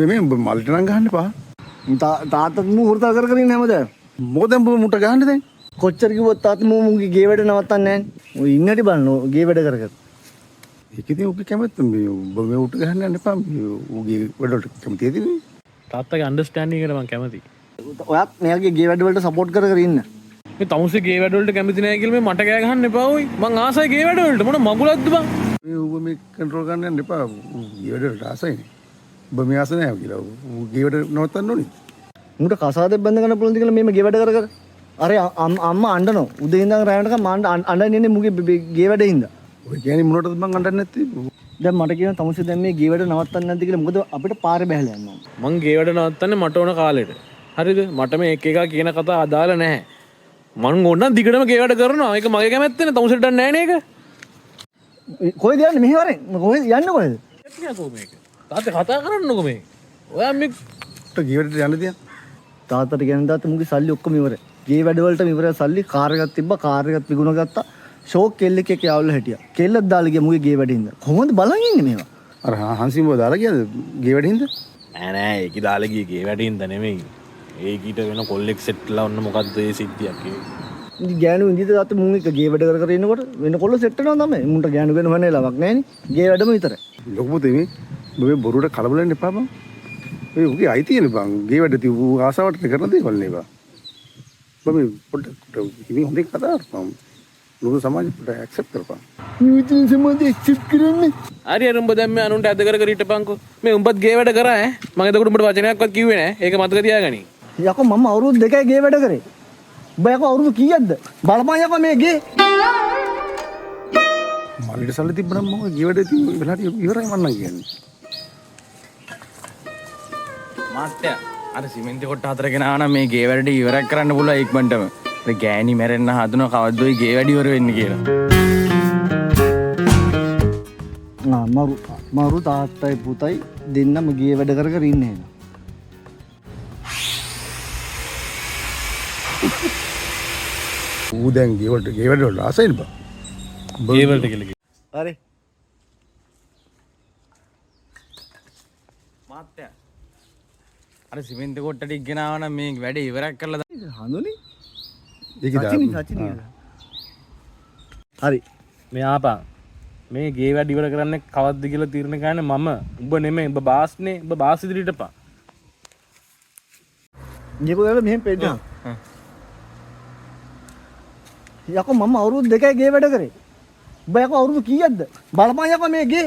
මේ මල්ට නම් ගහන්න එපා. තාත්තත් මූ හුරතල් කර ඉන්නේ හැමදාම. මොකද මුට ගහන්න දැන්? කොච්චර කිව්වත් තාත්ත මූගේ ගේ වැඩ නවත්තන්නේ නැහැ. ඔය ඉන්නටි බලන්න ගේ වැඩ කර කර. ඒක ඉතින් ඔබ කැමති මේ ඔබ මේ උට ගහන්න යන්න එපා. ඌගේ වැඩවලට කැමතිද මේ? තාත්තගේ අන්ඩර්ස්ටෑන්ඩින් එකට මම කැමතියි. ඔයත් මෙයාගේ ගේ වැඩ වලට සපෝට් කර කර ඉන්න. මේ තමුසේ ගේ වැඩ වලට කැමති නැහැ කියලා මේ මට ගෑ ගහන්න එපා ඔයි. මං ආසයි ගේ වැඩ වලට. මොන මගුලක්ද බං? මේ ඔබ මේ කන්ට්‍රෝල් කරන්න යන්න එපා. ඌගේ වැඩවලට ආසයිනේ. ඔබ මේ ආස නැහැ කියලා. ඌගේ වැඩ නවත්තන්න ඕනේ. උන්ට කසාදෙත් බඳ ගන්න පුළුවන්ද කියලා මේ ගේ වැඩ කර කර. අර අම්මා අඬනවා. උදේ ඉඳන් රැයනකම් මම අඬන්නේ ඉන්නේ මුගේ ගේ වැඩේ හින්දා. ඔය කියන්නේ මොනවටද මං අඬන්නේ නැත්තේ? දැන් මට කියන තමුසේ දැන් මේ ගේ වැඩ නවත්තන්න නැද්ද කියලා. මොකද අපිට පාරේ බහැලා යනවා. මං ගේ වැඩ නවත්තන්නේ මට ඕන කාලෙට. හරිද? මට මේ එක එක කියන කතා අදාළ නැහැ. මං ඕන නම් දිගටම ගේ වැඩ කරනවා. ඒක මගේ කැමැත්තනේ. තමුසෙට දන්නේ නැහැ නේ ඒක. කොහෙද යන්නේ මෙහෙ වරෙන්? කොහෙද යන්නේ කොහෙද? එක්කෝ මේක. තාත්තේ කතා කරන්නකෝ මේ. ඔයා මේ ගේ වැඩට යන්න තියන්න. තාත්තට කියන තාත්ත මුගේ සල්ලි ඔක්කොම ඉවරයි. ගේ වැඩ වලට ඉවරයි සල්ලි. කාර් එකක් තිබ්බා. කාර් එකත් විකුණ ගත්තා. ෂෝක් කෙල්ලෙක් එක්ක යාළුවලා හිටියා. කෙල්ලත් දාලා ගියා මුගේ ගේ වැඩින්ද. කොහොමද බලන් ඉන්නේ මේවා? අර හංසිඹව දාලා ගියද ගේ වැඩින්ද? නෑ ඒක දාලා ගියේ ගේ වැඩින්ද නෙමෙයි. ඒකීට වෙන කොල්ලෙක් සෙට්ලා ඔන්න මොකද්ද ඒ සිද්ධියක් ඒ. ඉතින් ගෑනු ඉඳිද තාත්ත මුන් එක ගේ වැඩ කර කර ඉන්නකොට වෙන කොල්ල සෙට් වෙනවා තමයි. මුන්ට ගෑනු වෙන හොනේ ලවක් නෑනේ. ගේ වැඩම විතරයි. ලොකු පුතේ මේ ඔබ බොරුවට කලබල වෙන්න එපා බං. ඒ උගේ අයිතියනේ බං. ගේ වැඩ තියු ආසාවට කරන දේවල් නේ බං. ඔබ මේ පොඩ්ඩක් ඉතින් හොඳින් කතා කරපම්. ලෝක සමාජෙ පොඩ්ඩක් ඇක්සෙප්ට් කරපම්. නිවිතින් සමාජෙ ඇක්සෙප්ට් කරන්නේ. හරි අර උඹ දැන් මේ අනුන්ට ඇද කර කර හිටපන්කෝ. මේ උඹත් ගේ වැඩ කරා ඈ. මම එතකොට උඹට වචනයක්වත් කිව්වේ නෑ. ඒක මතක තියාගනි. යකෝ මම අවුරුදු 2යි ගේ වැඩ කරේ. උඹ යකෝ අවුරුදු කීයක්ද? බලපන් යකෝ මේ ගේ. මල්ලිට සල්ලි තිබ්බනම් මම ගේ වැඩ තියු වෙලාට ඉවරයි මන්නම් කියන්නේ. මාත්‍යා අර සිමෙන්ති කොට 4 ගෙන ආවනම් මේ ගේ වැඩ ඉවරක් කරන්න පුළුවන් ඉක්මනටම. ඒ ගෑණි මැරෙන්න හදනවා කවද්දෝයි ගේ වැඩ ඉවර වෙන්නේ කියලා. මරු තාත්තයි පුතයි දෙන්නම ගේ වැඩ කර කර ඉන්නේ නේද? ඌ දැන් ගේ වැඩ වලට ආසයිනේ බං. ගේ වලට කියලා කිව්වා. හරි. මාත්‍යා අර සිමෙන්ති කොටට ඉගෙන ආවනම් මේ වැඩ ඉවරක් කරලා හඳුනේ? ඒක සචිනි. හරි. මේ ආපන්. මේ ගේ වැඩ ඉවර කරන්න කවද්ද කියලා තීරණය කරන්නේ මම. උඹ නෙමෙයි. උඹ බාස්නේ. උඹ බාස් ඉදිරියට පා. ඊකෝ යාළුවා මෙහෙම පෙන්නනවා. යකෝ මම අවුරුදු 2යි ගේ වැඩ කරේ. උඹ යකෝ අවුරුදු කීයක්ද? බලපන් යකෝ මේ ගේ.